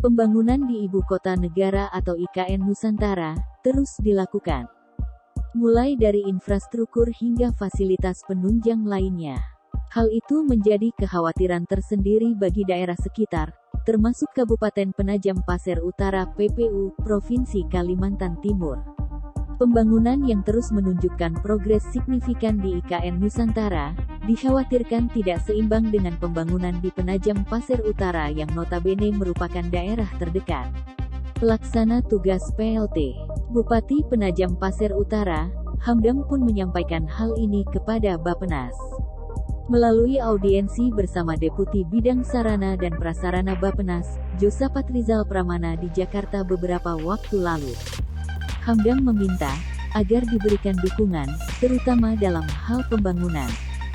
Pembangunan di Ibu Kota Negara atau IKN Nusantara terus dilakukan, mulai dari infrastruktur hingga fasilitas penunjang lainnya. Hal itu menjadi kekhawatiran tersendiri bagi daerah sekitar, termasuk Kabupaten Penajam Pasir Utara (PPU), Provinsi Kalimantan Timur. Pembangunan yang terus menunjukkan progres signifikan di IKN Nusantara, dikhawatirkan tidak seimbang dengan pembangunan di Penajam Pasir Utara yang notabene merupakan daerah terdekat. Pelaksana tugas PLT Bupati Penajam Pasir Utara, Hamdam pun menyampaikan hal ini kepada Bappenas. Melalui audiensi bersama Deputi Bidang Sarana dan Prasarana Bappenas, Josapat Rizal Pramana di Jakarta beberapa waktu lalu. Hamdam meminta agar diberikan dukungan, terutama dalam hal pembangunan.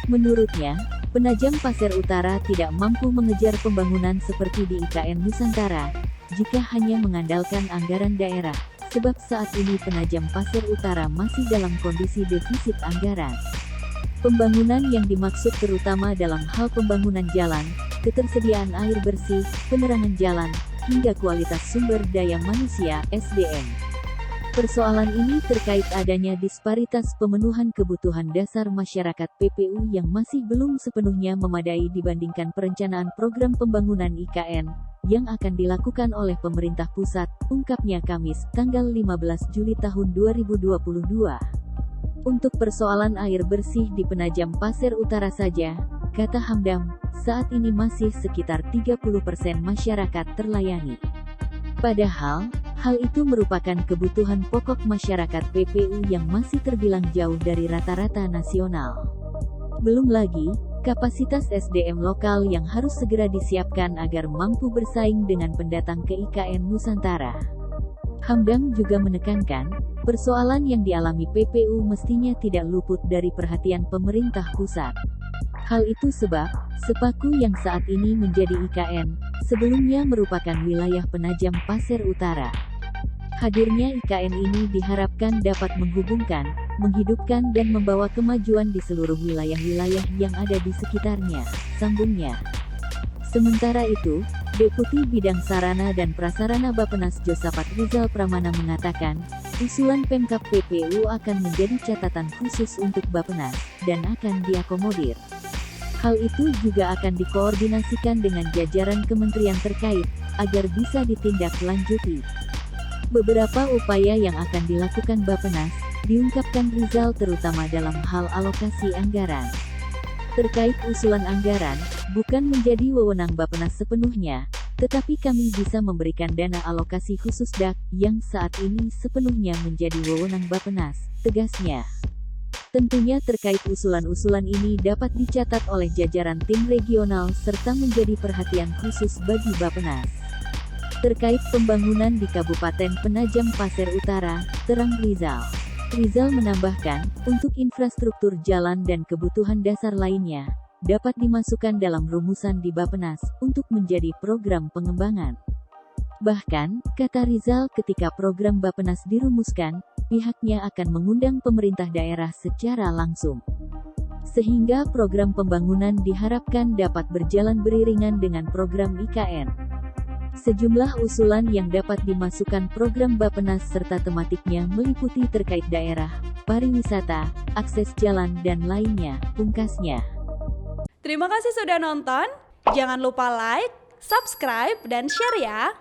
Menurutnya, Penajam Pasir Utara tidak mampu mengejar pembangunan seperti di IKN Nusantara, jika hanya mengandalkan anggaran daerah, sebab saat ini Penajam Pasir Utara masih dalam kondisi defisit anggaran. Pembangunan yang dimaksud terutama dalam hal pembangunan jalan, ketersediaan air bersih, penerangan jalan, hingga kualitas sumber daya manusia (SDM). Persoalan ini terkait adanya disparitas pemenuhan kebutuhan dasar masyarakat (PPU) yang masih belum sepenuhnya memadai dibandingkan perencanaan program pembangunan IKN yang akan dilakukan oleh pemerintah pusat, ungkapnya Kamis, tanggal 15 Juli tahun 2022. Untuk persoalan air bersih di Penajam Pasir Utara saja, kata Hamdam, saat ini masih sekitar 30% masyarakat terlayani. Padahal, hal itu merupakan kebutuhan pokok masyarakat PPU yang masih terbilang jauh dari rata-rata nasional. Belum lagi, kapasitas SDM lokal yang harus segera disiapkan agar mampu bersaing dengan pendatang ke IKN Nusantara. Hamdam juga menekankan, persoalan yang dialami PPU mestinya tidak luput dari perhatian pemerintah pusat. Hal itu sebab, Sepaku yang saat ini menjadi IKN, sebelumnya merupakan wilayah Penajam Pasir Utara. Hadirnya IKN ini diharapkan dapat menghubungkan, menghidupkan dan membawa kemajuan di seluruh wilayah-wilayah yang ada di sekitarnya, sambungnya. Sementara itu, Deputi Bidang Sarana dan Prasarana Bappenas Josapat Rizal Pramana mengatakan, usulan Pemkab PPU akan menjadi catatan khusus untuk Bappenas, dan akan diakomodir. Hal itu juga akan dikoordinasikan dengan jajaran kementerian terkait, agar bisa ditindaklanjuti. Beberapa upaya yang akan dilakukan Bappenas, diungkapkan Rizal terutama dalam hal alokasi anggaran. Terkait usulan anggaran, bukan menjadi wewenang Bappenas sepenuhnya, tetapi kami bisa memberikan dana alokasi khusus DAK, yang saat ini sepenuhnya menjadi wewenang Bappenas, tegasnya. Tentunya terkait usulan-usulan ini dapat dicatat oleh jajaran tim regional serta menjadi perhatian khusus bagi Bappenas. Terkait pembangunan di Kabupaten Penajam Pasir Utara, terang Rizal. Rizal menambahkan, untuk infrastruktur jalan dan kebutuhan dasar lainnya, dapat dimasukkan dalam rumusan di Bappenas, untuk menjadi program pengembangan. Bahkan, kata Rizal ketika program Bappenas dirumuskan, pihaknya akan mengundang pemerintah daerah secara langsung. Sehingga program pembangunan diharapkan dapat berjalan beriringan dengan program IKN. Sejumlah usulan yang dapat dimasukkan program Bappenas serta tematiknya meliputi terkait daerah, pariwisata, akses jalan dan lainnya, pungkasnya. Terima kasih sudah nonton, jangan lupa like, subscribe, dan share ya!